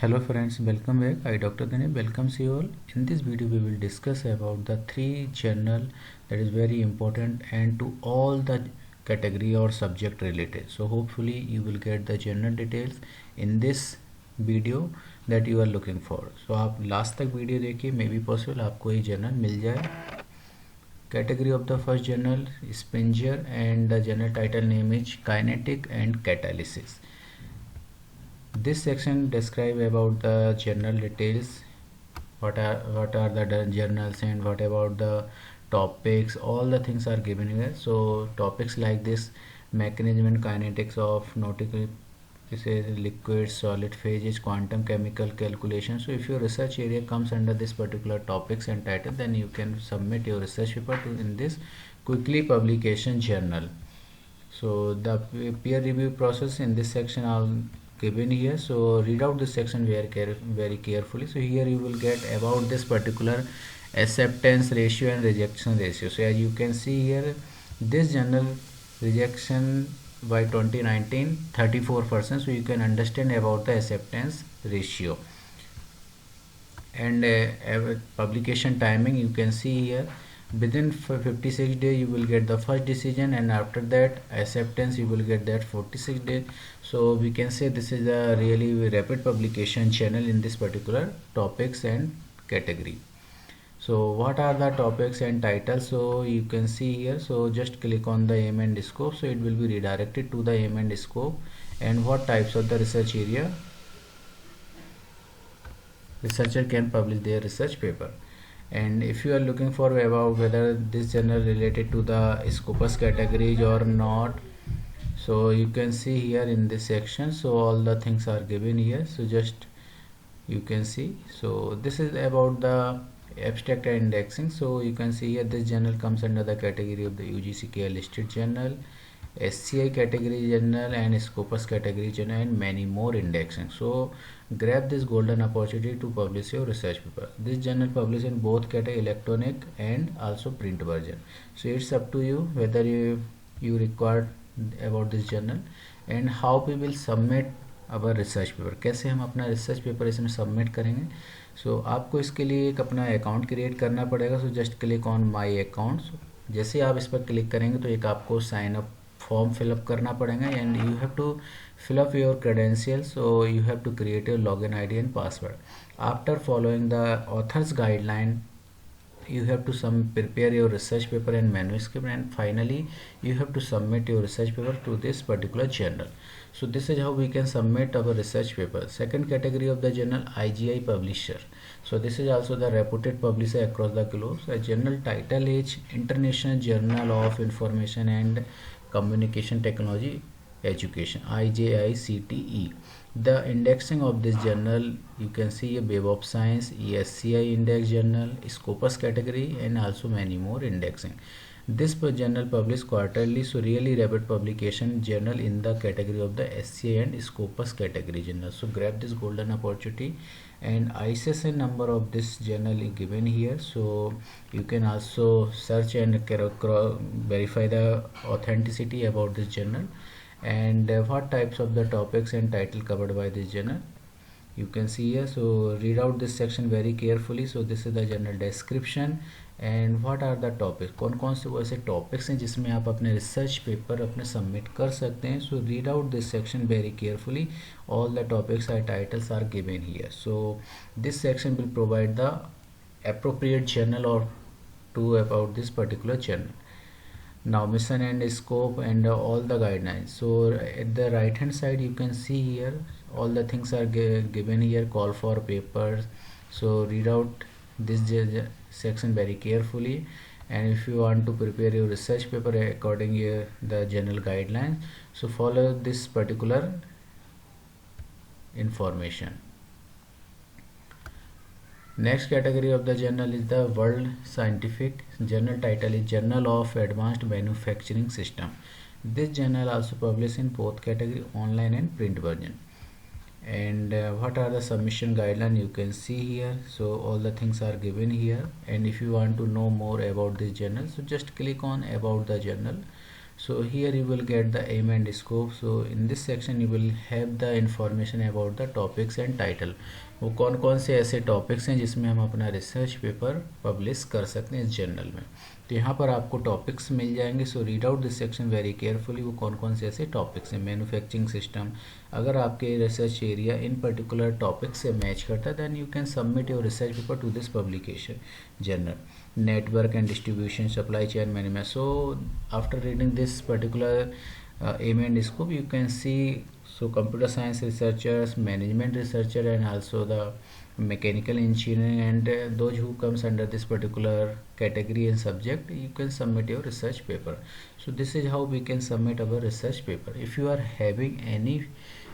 Hello friends, welcome back. I Dr. Dane welcomes you all. In this video we will discuss about the three journal that is very important and to all the category or subject related. So hopefully you will get the journal details in this video that you are looking for. So आप last तक video देखिए, may be possible आपको ये journal मिल जाए. Category of the first journal is Spinger and the journal title name is Kinetic and Catalysis. This section describe about the journal details, what are the journals and what about the topics. All the things are given here. So topics like this: mechanism and kinetics of nautical, this is liquid solid phases, quantum chemical calculation. So if your research area comes under this particular topics and title, then you can submit your research paper in this quickly publication journal. So the peer review process in this section are given here. So read out this section very carefully. So here you will get about this particular acceptance ratio and rejection ratio. So as you can see here, this journal rejection by 2019 34%. So you can understand about the acceptance ratio. And publication timing you can see here, within 56 days you will get the first decision, and after that acceptance you will get that 46 days. So we can say this is a really rapid publication channel in this particular topics and category. So what are the topics and titles? So you can see here, so just click on the aim and scope, so it will be redirected to the aim and scope and what types of the research area researcher can publish their research paper. And if you are looking for about whether this journal related to the Scopus categories or not, so you can see here in this section. So all the things are given here, so just you can see. So this is about the abstract and indexing. So you can see here this journal comes under the category of the UGCKL listed journal, SCI category journal and Scopus category journal, and many more indexing. So grab this golden opportunity to publish your research paper. This journal published in both category, electronic and also print version. So it's up to you whether you require about this journal and how we will submit our research paper. कैसे हम अपना research paper इसमें submit करेंगे. सो आपको इसके लिए एक अपना अकाउंट क्रिएट करना पड़ेगा. So just click on my account. जैसे आप इस पर क्लिक करेंगे तो एक आपको साइन अप फॉर्म फिलअप करना पड़ेगा and you have to fill up your credentials. So you have to create your login ID and password. After following the author's guideline, you have to prepare your research paper and manuscript, and finally you have to submit your research paper to this particular journal. So this is how we can submit our research paper. Second category of the journal, IGI publisher. So this is also the reputed publisher across the globe. So journal title is International Journal of Information and Communication Technology Education, IJICTE. The indexing of this journal, you can see a Web of Science, ESCI index journal, Scopus category, and also many more indexing. This journal published quarterly, so really rapid publication journal in the category of the SCI and Scopus category journal. So grab this golden opportunity, and ISSN number of this journal is given here. So you can also search and verify the authenticity about this journal and what types of the topics and title covered by this journal you can see here. So read out this section very carefully. So this is the journal description and what are the topics. कौन कौन से वो ऐसे topics हैं जिसमें आप अपने research paper अपने सबमिट कर सकते हैं. So read out this section very carefully. All the topics are titles are given here. So this section will provide the appropriate journal or to about this particular journal. Now mission and scope and all the guidelines. So at the right hand side you can see here all the things are given here. Call for papers. So read out this section very carefully, and if you want to prepare your research paper according to the general guidelines, so follow this particular information. Next category of the journal is the World Scientific. Journal title is Journal of Advanced Manufacturing System. This journal also published in both category, online and print version. And what are the submission guidelines you can see here. So all the things are given here, and if you want to know more about this journal, so just click on about the journal. So here you will get the aim and scope. So in this section you will have the information about the topics and title. वो कौन कौन से ऐसे topics हैं जिसमें हम अपना research paper publish कर सकते हैं इस जर्नल में. तो यहाँ पर आपको टॉपिक्स मिल जाएंगे. सो read out this section very carefully. वो कौन कौन से ऐसे टॉपिक्स हैं. मैन्युफैक्चरिंग सिस्टम, अगर आपके रिसर्च एरिया इन पर्टिकुलर टॉपिक से मैच करता है then you can submit your research paper to this publication journal. Network and distribution, supply chain management. So after reading this particular aim and scope, you can see so computer science researchers, management researcher, and also the mechanical engineering, and those who comes under this particular category and subject, you can submit your research paper. So this is how we can submit our research paper. If you are having any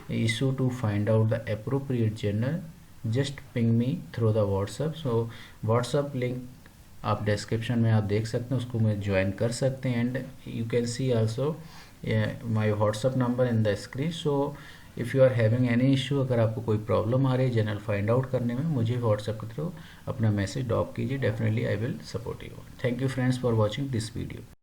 issue to find out the appropriate journal, just ping me through the WhatsApp. So WhatsApp link आप description में आप देख सकते हैं, उसको मैं join कर सकते हैं. And you can see also my WhatsApp number in the screen. So if you are having any issue, अगर आपको कोई प्रॉब्लम आ रही है जनरल फाइंड आउट करने में, मुझे व्हाट्सएप के थ्रू अपना मैसेज ड्रॉप कीजिए. Definitely I will support you. Thank you friends for watching this video.